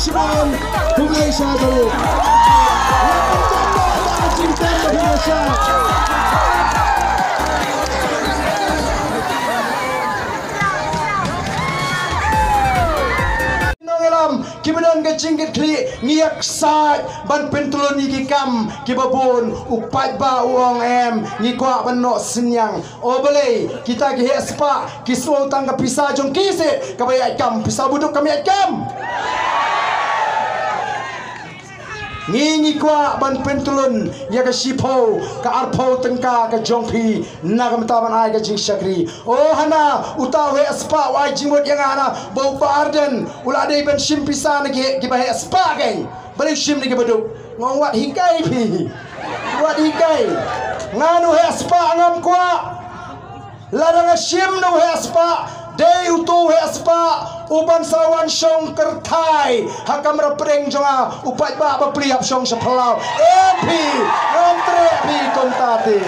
Shibon Kublai Shah dulu. Cinta Kublai Shah. Kibadan ke cingkit kli ngiyak sa ban pentulun ni kam kibabun upat ba uang ngikwa banno senyang obele kita ke spa kiswo tangga pisa jong kise kabaya kam pisa buduk kami kam ngi kwa ban pentulun ya ka sipo ka arpo tengka ka jongpi nagam taban ai ka jing shakri oh hana utawe spa wai jingmot yang ana bau barden ulade ben simpisa ngi ki ba spa kai balik sim ni ke badu ngong wat hikai pi wat hikai nganu he spa ngam kwa ladang sim no he spa Day utu hespa uban sawan song kertai hakam rapreng jonga upat ba bapriap song sepelau epi ngamtre pi kontati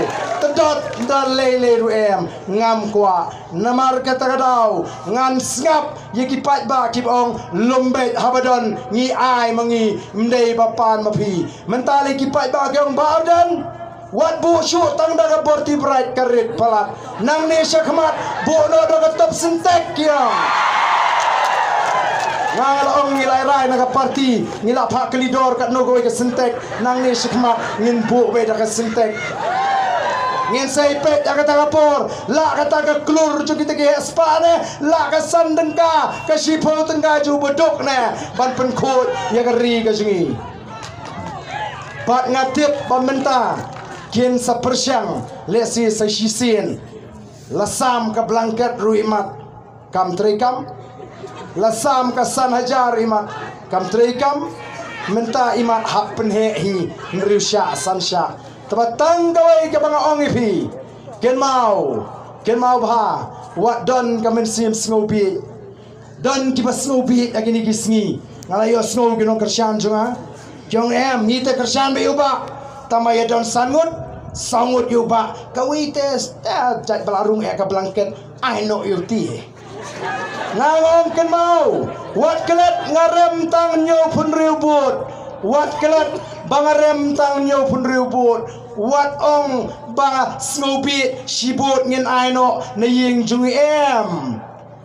tedot dan lele ruem ngam kwa namar kata kadau ngan ngap yeki pat ba kibong lombet habadon ngi ai mangi mdei bapan mapi mentali kipat ba gyong bardan wat bu syuk tang daga borti bright karit palat nang ni syakmat bu no daga top sentek kia ngal ong ngilai rai naga parti ngila pak kelidor kat nogo ke sentek nang ni syakmat ngin bu be daga sentek ngin saipet daga tagapor la kata ka klur ju kita ke spane la ka sandengka ka sipo tengka ju beduk ne ban penkut ya geri ka jungi pat ngatip pamenta Kian sapersyang lesi sesisin lasam ke blanket ruimat kam trikam lasam ke san hajar imat kam trikam menta imat hak penhehi nriusya sansya tebatang gawai ke banga ong ipi kian mau bha wat don kamen sim snobi don kiba snobi agini gisngi ngalayo snow ginong kersyan junga jong ni te kersyan be uba tamaya don sangut yuba kawites jat belarung ka blanket I know you ti ngangom ken mau wat kelet ngarem tang nyo pun riubut wat kelet bangarem tang nyo pun riubut wat ong bang snobit sibut ngin I know na ying jungi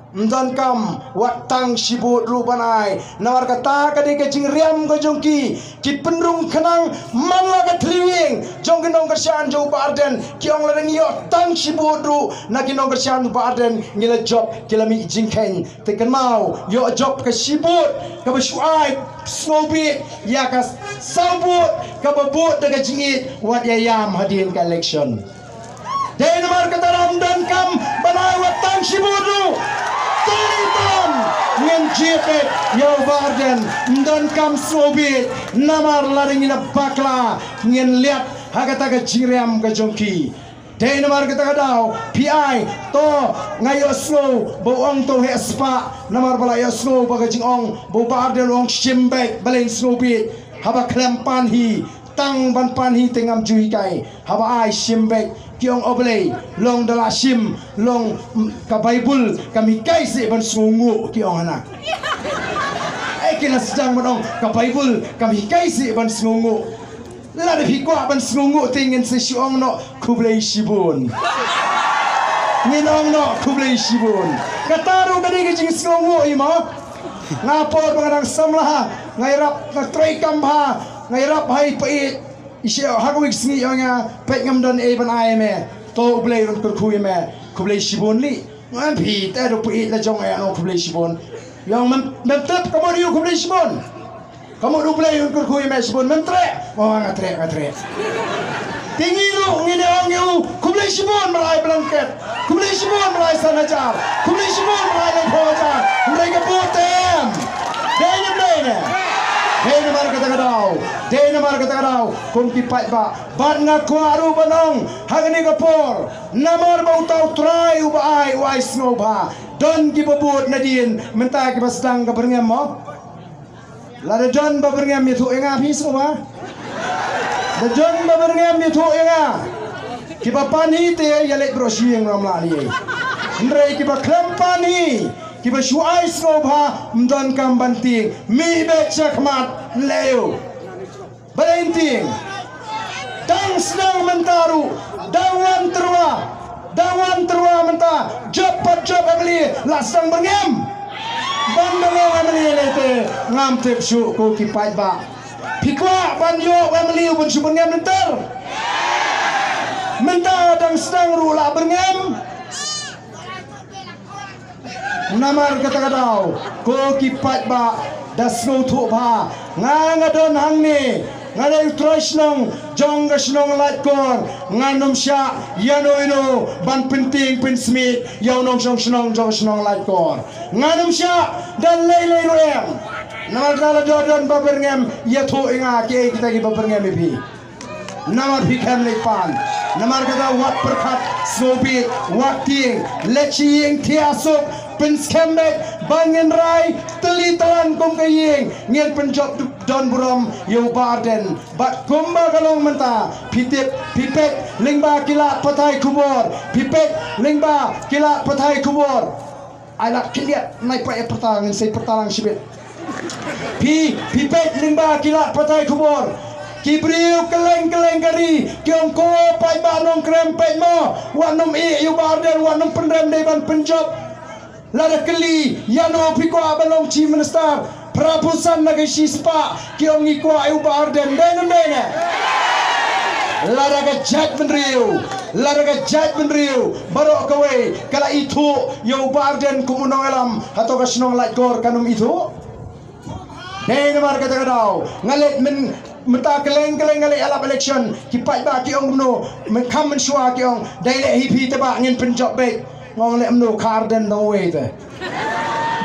Mdan kam watang sibut rupan ai nawar kata kade ke jing riam ko jongki ki penrung kenang mangla ke triwing jong ginong kersian jo barden ki ong ladang yo tang sibut ru na ginong kersian barden ngila job kilami jingken teken mau yo job ke sibut ke besuai snobit ya ka sabut ke bebut de jingit wat yam hadin ke election denmar kata ramdan kam banai watang sibut ru Taritan ngin jepet yo barden dan kam sobit namar laring ina bakla ngin liat hagata ga jiriam ga jongki dai namar kata kadau pi to ngayo snow bo ong to he spa namar bala yo snow ba ga jing ong bo barden ong shimbek balen snobit haba klempan hi tang ban pan hi tengam jui kai haba ai shimbek kiong oblei long dala sim long ka bible kami kai se ban sungu kiong ana kina sedang menong ka bible kami kai se ban sungu la de hikwa ban sungu tingin se siong no kublei sibun ninong no kublei sibun kataru kadi ke jing sungu ima ngapor pangadang samlah ngairap na tray kamba ngairap hai pait isya hagawig singi nga pet ngam don e ban me to blay ron kurkuy me kublay sibon li ngan pi ta do pait la jong e no kublay sibon yang mentep kamu yu kublay sibon kamu do blay ron kurkuy me sibon mentre mo ngatre tingi lu ngine ong yu kublay sibon malai blanket kublay sibon malai sanajar kublay sibon malai pojar mereka putem dene Dena mar kata kadau kung kipat ba ban nga kuaru banong hagani kapor namar ba utaw try uba ai wise no ba don gibabut na din menta ki basdang ka berngam mo la don ba berngam itu enga piso ba da don ba berngam itu enga ki ba pani te yalet broshieng ramla ni ndrei ki ba klempani kiba shuai snobha mdon kam banting mi be chakmat leo balenting dang senang mentaru dawan terwa menta job amli lasang berngam bandalo amli lete ngam tep shu ko kipai ba pikwa banyo amli bun shu berngam nenter menta dang senang rula berngam namar kata-katau ko kipat ba dasno thu ba ngadon hangni ngadai trasnong jong gasnong latkor nganom sya yano ban penting pen smith yaunong snong jong snong latkor nganom sya dan lei roem namar kala jordan baberngem ya thu inga ke kita ki baberngem bi namar bhikan lepan namar kata wat perkat sobi wakting leching tiasuk penskembek bangin rai telitalan kum kaying ngien penjop don buram yo barden bat kumba kalong menta pipet lingba kilat patai kubor pipet lingba kilat patai kubor anak kiliat naik pa pertangan saya pertalang sibit pipet lingba kilat patai kubor kibriu keleng kari kiong ko pai banong krempet mo wanum i yo barden wanum pendem deban penjop lada keli yano pikwa balong chi minister prapusan naga shispa kiong ikwa ayu barden dene lada ga judgment riu barok kawe kala itu yo barden kumunong alam hato ka snong latkor kanum itu dene mar kata kadau ngalet men menta keleng ngali alap election kipai ba kiong no men kam men shwa kiong daile hipi teba ngin penjop baik ngong lek mno karden no way te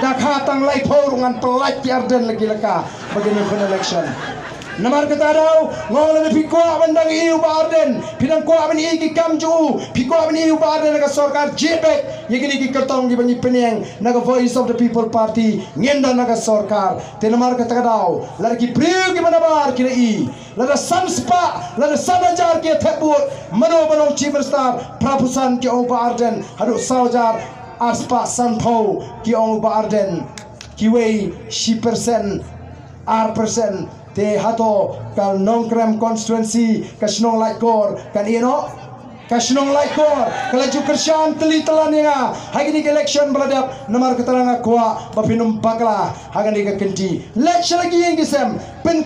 dak hatang lai porungan pelai piarden lagi leka begini pun election namar kata dau ngong le pikwa bandang iu barden pinang kwa ban igi kamju pikwa ban iu barden ka sarkar jebek yegini ki kertong gi bani peneng naga voice of the people party ngenda naga sarkar te namar kata dau larki priu gi manabar kira i lada sanspa lada sanajar ke thebut mano banong chief minister prapusan ki ong barden hadu saujar aspa sanpho ki ong barden ki wei 10% R% te hato kal nongkrem constituency kasnong laikor kan ino kasnong laikor kala jukershan telitalan nga hagini election baladap namar ketaranga kwa bapinum bakla hagani ka kenti let's lagi yang gisem pen